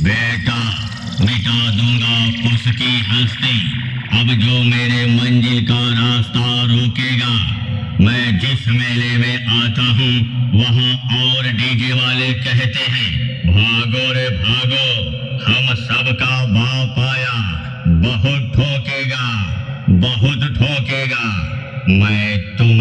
बेटा, मिटा दूंगा उसकी हस्ती। अब जो मेरे मंजिल का रास्ता रोकेगा, मैं जिस मेले में आता हूँ वहाँ और डीजे वाले कहते हैं, भागो रे भागो, हम सबका बाप आया, बहुत ठोकेगा, बहुत ठोकेगा। मैं तुम